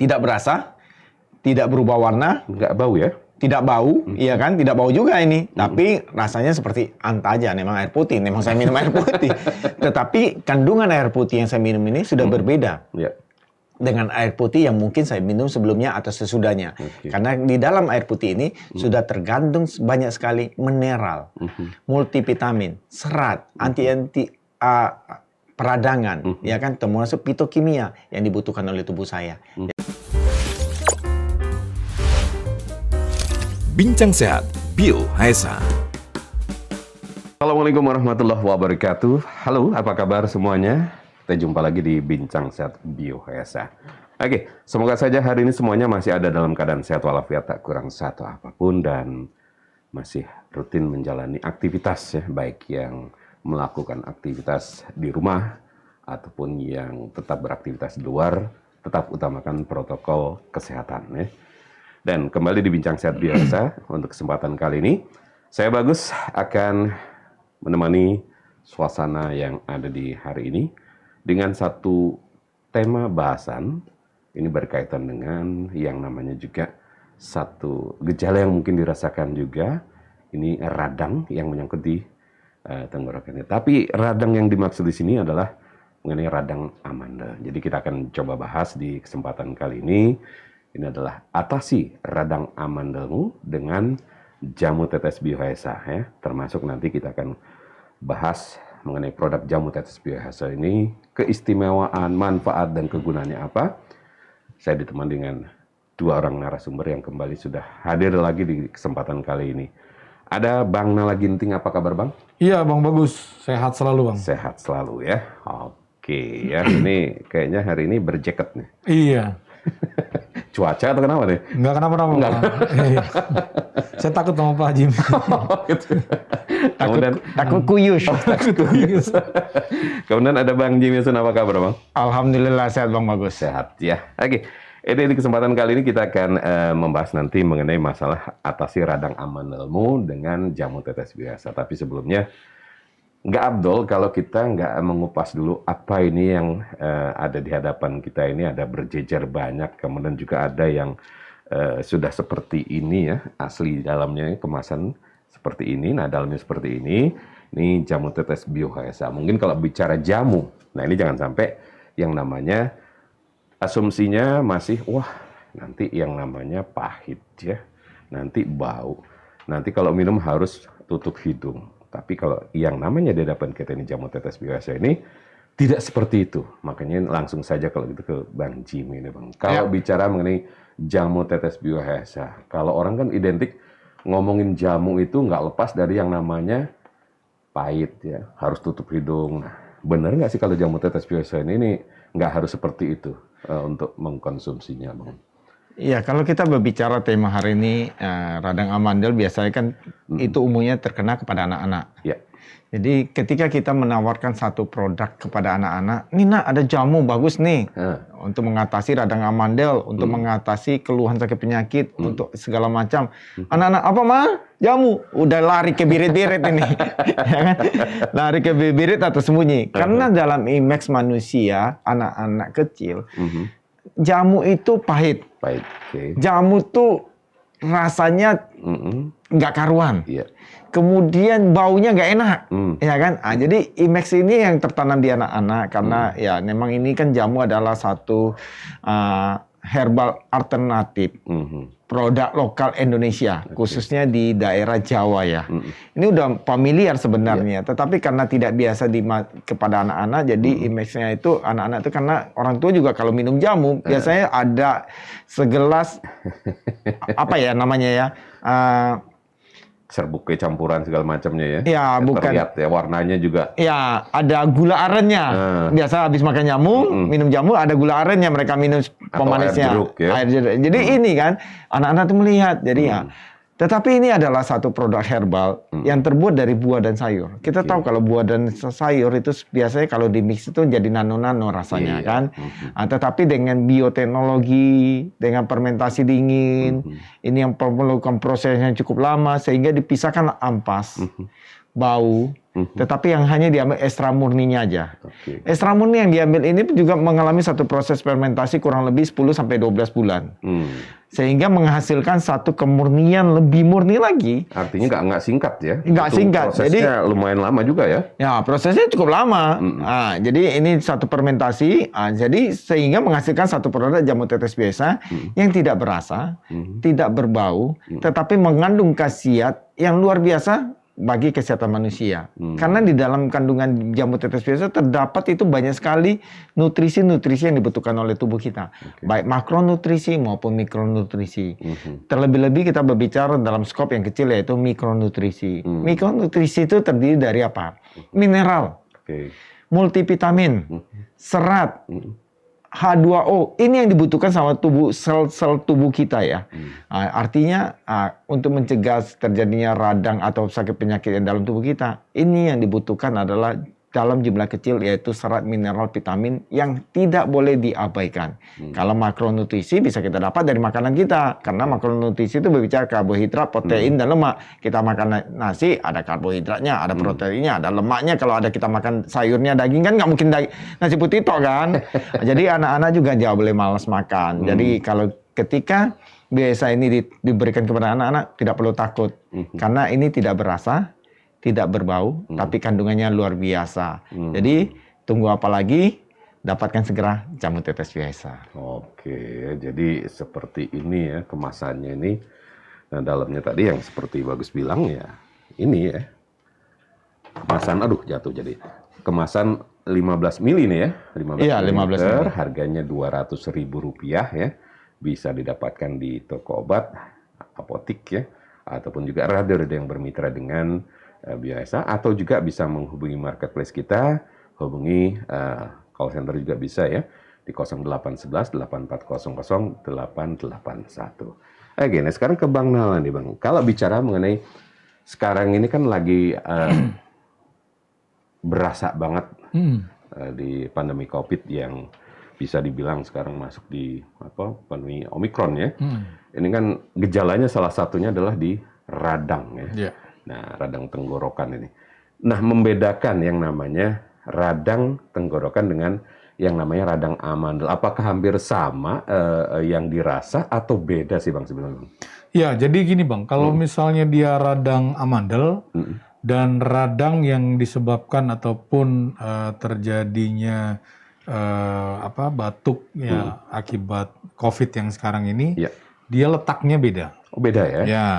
tidak berasa, tidak berubah warna, nggak bau ya? tidak bau, iya kan? Tidak bau juga ini. Tapi rasanya seperti antaja, memang air putih. Memang saya minum air putih. Tetapi kandungan air putih yang saya minum ini sudah berbeda dengan air putih yang mungkin saya minum sebelumnya atau sesudahnya. Karena di dalam air putih ini sudah tergandung banyak sekali mineral, multivitamin, serat, anti peradangan, ya kan? Termasuk fitokimia yang dibutuhkan oleh tubuh saya. Bincang Sehat Bio HSA. Assalamualaikum warahmatullahi wabarakatuh. Halo, apa kabar semuanya? Kita jumpa lagi di Bincang Sehat Bio HSA. Oke, semoga saja hari ini semuanya masih ada dalam keadaan sehat walafiat, tak kurang satu apapun, dan masih rutin menjalani aktivitas ya, baik yang melakukan aktivitas di rumah ataupun yang tetap beraktivitas di luar, tetap utamakan protokol kesehatan ya. Dan kembali di Bincang Sehat Biasa, untuk kesempatan kali ini, saya Bagus akan menemani suasana yang ada di hari ini dengan satu tema bahasan. Ini berkaitan dengan yang namanya juga satu gejala yang mungkin dirasakan juga. Ini radang yang menyangkut di tenggorokannya. Tapi radang yang dimaksud di sini adalah mengenai radang amandel. Jadi kita akan coba bahas di kesempatan kali ini. Ini adalah atasi radang amandelmu dengan jamu tetes Bio HSA ya. Termasuk nanti kita akan bahas mengenai produk jamu tetes Bio HSA ini, keistimewaan, manfaat, dan kegunaannya apa. Saya ditemani dengan dua orang narasumber yang kembali sudah hadir lagi di kesempatan kali ini. Ada Bang Nala Ginting, apa kabar Bang? Iya Bang, bagus. Sehat selalu Bang. Sehat selalu ya. Oke ya, ini kayaknya hari ini berjaket nih. Iya. Cuaca atau kenapa nih? Enggak kenapa-napa Bang. Iya. Saya takut sama Pak Jim. Takut kuyus. Kemudian ada Bang Jim Yasun, apa kabar Bang? Alhamdulillah sehat Bang Bagus. Sehat ya. Oke. Di kesempatan kali ini kita akan membahas nanti mengenai masalah atasi radang amandelmu dengan jamu tetes biasa. Tapi sebelumnya, nggak abdol kalau kita nggak mengupas dulu apa ini yang ada di hadapan kita ini. Ada berjejer banyak, kemudian juga ada yang sudah seperti ini ya, asli dalamnya kemasan seperti ini, nah dalamnya seperti ini. Ini jamu tetes Bio HSA. Mungkin kalau bicara jamu, nah ini jangan sampai yang namanya asumsinya masih, wah nanti yang namanya pahit ya, nanti bau, nanti kalau minum harus tutup hidung. Tapi kalau yang namanya di hadapan kita ini jamu tetes Bio HSA ini tidak seperti itu. Makanya langsung saja kalau gitu ke Bang Jim ini Bang. Kalau bicara mengenai jamu tetes Bio HSA, kalau orang kan identik ngomongin jamu itu nggak lepas dari yang namanya pahit ya, harus tutup hidung. Nah, benar nggak sih kalau jamu tetes Bio HSA ini nggak harus seperti itu untuk mengkonsumsinya Bang? Iya, kalau kita berbicara tema hari ini, radang amandel biasanya kan itu umumnya terkena kepada anak-anak. Ya. Jadi ketika kita menawarkan satu produk kepada anak-anak, nih nak ada jamu bagus nih untuk mengatasi radang amandel, untuk mengatasi keluhan sakit penyakit, untuk segala macam. Anak-anak apa mah? Jamu. Udah lari ke birit-birit ini. Ya kan? Lari ke birit atau sembunyi. Karena dalam image manusia, anak-anak kecil, jamu itu pahit. Jamu tuh rasanya nggak karuan. Kemudian baunya nggak enak, ya kan? Jadi image ini yang tertanam di anak-anak karena ya memang ini kan jamu adalah satu herbal alternatif, produk lokal Indonesia, khususnya di daerah Jawa ya. Ini udah familiar sebenarnya, tetapi karena tidak biasa kepada anak-anak, jadi image-nya itu anak-anak itu karena orang tua juga kalau minum jamu biasanya ada segelas apa ya namanya ya. Serbuk campuran segala macamnya ya. Ya, bukan. Terlihat ya warnanya juga. Ya, ada gula arennya. Biasa habis makan jamu, minum jamu ada gula arennya, mereka minum pemanisnya. Air jeruk ya. Jadi ini kan anak-anak itu melihat. Jadi ya. Tetapi ini adalah satu produk herbal yang terbuat dari buah dan sayur. Kita tahu kalau buah dan sayur itu biasanya kalau di mix itu jadi nano-nano rasanya kan. Tetapi dengan bioteknologi, dengan fermentasi dingin, ini yang memerlukan prosesnya cukup lama sehingga dipisahkan ampas. bau, tetapi yang hanya diambil ekstra murninya aja. Oke. Ekstra murni yang diambil ini juga mengalami satu proses fermentasi kurang lebih 10 sampai 12 bulan. Sehingga menghasilkan satu kemurnian lebih murni lagi. Artinya nggak singkat ya? Nggak Itu singkat. Prosesnya lumayan lama juga ya? Ya, prosesnya cukup lama. Nah, jadi ini satu fermentasi. Jadi sehingga menghasilkan satu produk jamu tetes biasa yang tidak berasa, tidak berbau, tetapi mengandung khasiat yang luar biasa bagi kesehatan manusia. Karena di dalam kandungan jamu tetes biasa terdapat itu banyak sekali nutrisi-nutrisi yang dibutuhkan oleh tubuh kita. Baik makronutrisi maupun mikronutrisi. Terlebih-lebih kita berbicara dalam skop yang kecil yaitu mikronutrisi. Mikronutrisi itu terdiri dari apa? Mineral, multivitamin, serat, H2O, ini yang dibutuhkan sama tubuh sel-sel tubuh kita ya. Artinya untuk mencegah terjadinya radang atau sakit penyakit yang dalam tubuh kita, ini yang dibutuhkan adalah dalam jumlah kecil yaitu serat, mineral, vitamin yang tidak boleh diabaikan. Kalau makronutrisi bisa kita dapat dari makanan kita, karena makronutrisi itu berbicara karbohidrat, protein, dan lemak. Kita makan nasi, ada karbohidratnya, ada proteinnya, ada lemaknya. Kalau ada kita makan sayurnya, daging kan nggak mungkin nasi putih tok kan. Jadi anak-anak juga jangan boleh malas makan. Jadi kalau ketika biasa ini diberikan kepada anak-anak, tidak perlu takut. Karena ini tidak berasa, tidak berbau, tapi kandungannya luar biasa. Jadi tunggu apa lagi? Dapatkan segera jamu tetes biasa. Oke, jadi seperti ini ya kemasannya ini. Nah, dalamnya tadi yang seperti Bagus bilang ya, ini ya. Kemasan, aduh jatuh jadi. Kemasan 15 mili nih ya, 15 Iya, 15 mili. Harganya Rp200.000 ya. Bisa didapatkan di toko obat, apotik ya, ataupun juga ada yang bermitra dengan Bioesa, atau juga bisa menghubungi marketplace kita, hubungi call center juga bisa ya, di 0811 8400 881. Oke, nah sekarang ke Bang Nala nih Bang. Kalau bicara mengenai sekarang ini kan lagi berasa banget di pandemi COVID yang bisa dibilang sekarang masuk di pandemi Omikron ya. Ini kan gejalanya salah satunya adalah di radang ya. Nah, radang tenggorokan ini. Nah, membedakan yang namanya radang tenggorokan dengan yang namanya radang amandel. Apakah hampir sama yang dirasa atau beda sih Bang sebenarnya? Ya, jadi gini Bang, kalau misalnya dia radang amandel dan radang yang disebabkan ataupun terjadinya batuk ya akibat COVID yang sekarang ini, dia letaknya beda. Oh, beda ya? Ya.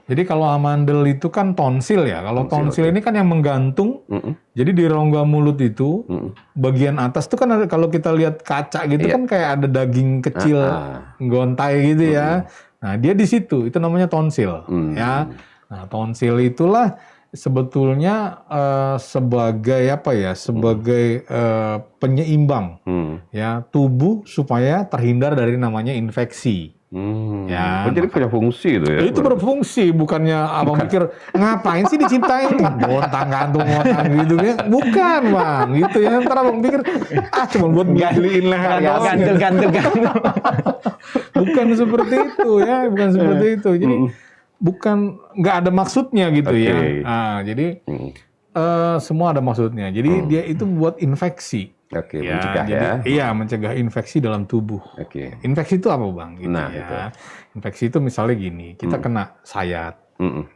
Jadi kalau amandel itu kan tonsil ya. Kalau tonsil ini kan yang menggantung. Jadi di rongga mulut itu bagian atas itu kan ada, kalau kita lihat kaca gitu kan kayak ada daging kecil gontai gitu ya. Nah, dia di situ. Itu namanya tonsil ya. Nah, tonsil itulah sebetulnya sebagai apa ya? Sebagai penyeimbang ya tubuh supaya terhindar dari namanya infeksi. Ya, jadi punya fungsi itu ya? Itu berfungsi, bukannya abang pikir ngapain sih dicintain bontang gantung gitu ya? Bukan Bang, gitu ya. Ntar abang pikir cuma buat galiin leher doang. Gantung. Bukan seperti itu ya, bukan seperti itu. Jadi bukan nggak ada maksudnya gitu ya. Nah, jadi semua ada maksudnya. Jadi dia itu buat infeksi. Oke, Ya, mencegah jadi, ya. Iya, mencegah infeksi dalam tubuh. Oke. Infeksi itu apa Bang? Gitu Nah, ya. itu. Infeksi itu misalnya gini, kita kena sayat,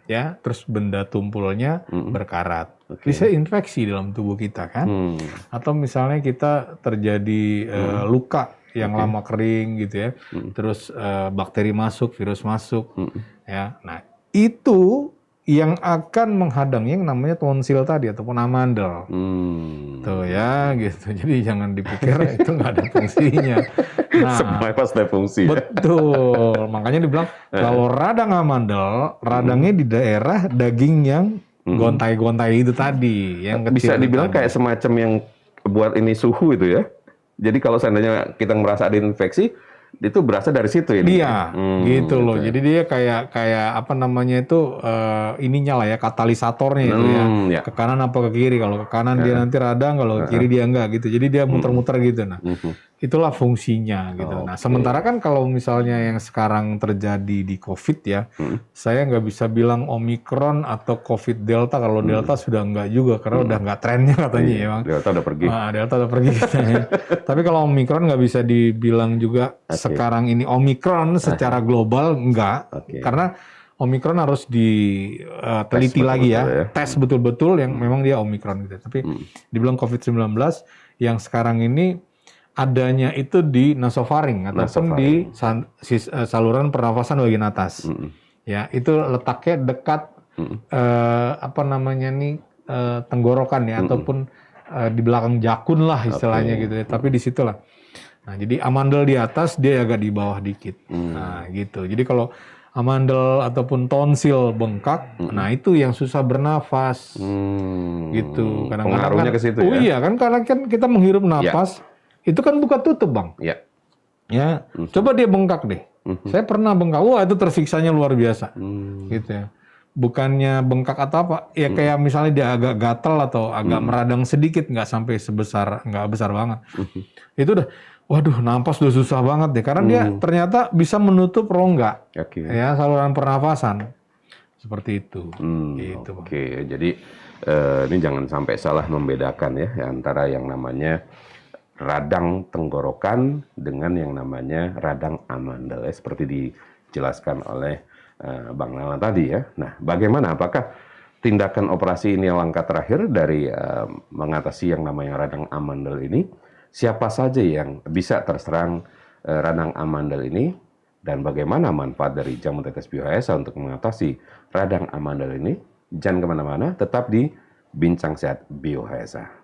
ya, terus benda tumpulnya berkarat. Bisa infeksi dalam tubuh kita kan? Atau misalnya kita terjadi luka yang lama kering gitu ya, terus bakteri masuk, virus masuk, ya. Nah, itu yang akan menghadangi yang namanya tonsil tadi ataupun amandel. Tuh ya gitu. Jadi jangan dipikir itu nggak ada fungsinya. Nah, Semua pasti ada fungsi. betul. Makanya dibilang kalau radang amandel, radangnya di daerah daging yang gontai-gontai itu tadi, yang Bisa kecil dibilang tadi. kayak semacam yang buat ini suhu itu ya. Jadi kalau seandainya kita merasa ada infeksi, itu berasal dari situ ya? Iya, gitu loh. ya. Jadi dia kayak apa namanya itu ininya lah ya, katalisatornya itu ya. Ya. Ke kanan apa ke kiri? Kalau ke kanan dia nanti radang, kalau ke kiri dia enggak gitu. Jadi dia muter-muter gitu. Nah, itulah fungsinya gitu. Nah, sementara kan kalau misalnya yang sekarang terjadi di COVID ya, saya nggak bisa bilang Omikron atau COVID Delta. Kalau Delta sudah nggak juga, karena udah nggak trennya katanya ya, Bang. Delta udah pergi. Delta udah pergi katanya. Tapi kalau Omikron nggak bisa dibilang juga sekarang ini Omikron secara global, nggak. Karena Omikron harus diteliti lagi ya, tes betul-betul yang memang dia Omikron gitu. Tapi dibilang COVID-19 yang sekarang ini adanya itu di nasofaring ataupun di saluran pernafasan bagian atas. Ya, itu letaknya dekat tenggorokan ya, ataupun di belakang jakun lah istilahnya gitu ya. Tapi di situlah. Nah, jadi amandel di atas, dia agak di bawah dikit. Nah, gitu. Jadi kalau amandel ataupun tonsil bengkak, nah itu yang susah bernafas. Gitu. Kadang-kadang Pengaruhnya ke situ ya. Oh iya, kan karena kan kita menghirup napas, itu kan buka tutup, Bang. Ya. Ya, coba dia bengkak deh. Saya pernah bengkak, wah itu tersiksanya luar biasa. Gitu ya. Bukannya bengkak atau apa, ya kayak misalnya dia agak gatal atau agak meradang sedikit, nggak sampai nggak besar banget. Itu udah, waduh, napas udah susah banget deh, karena dia ternyata bisa menutup rongga, ya saluran pernafasan, seperti itu. Gitu, Bang. Oke, jadi ini jangan sampai salah membedakan ya antara yang namanya radang tenggorokan dengan yang namanya radang amandel, ya, seperti dijelaskan oleh Bang Nala tadi ya. Nah, bagaimana? Apakah tindakan operasi ini langkah terakhir dari mengatasi yang namanya radang amandel ini? Siapa saja yang bisa terserang radang amandel ini? Dan bagaimana manfaat dari jamu tetes BioHSA untuk mengatasi radang amandel ini? Jangan kemana-mana, tetap di Bincang Sehat BioHSA.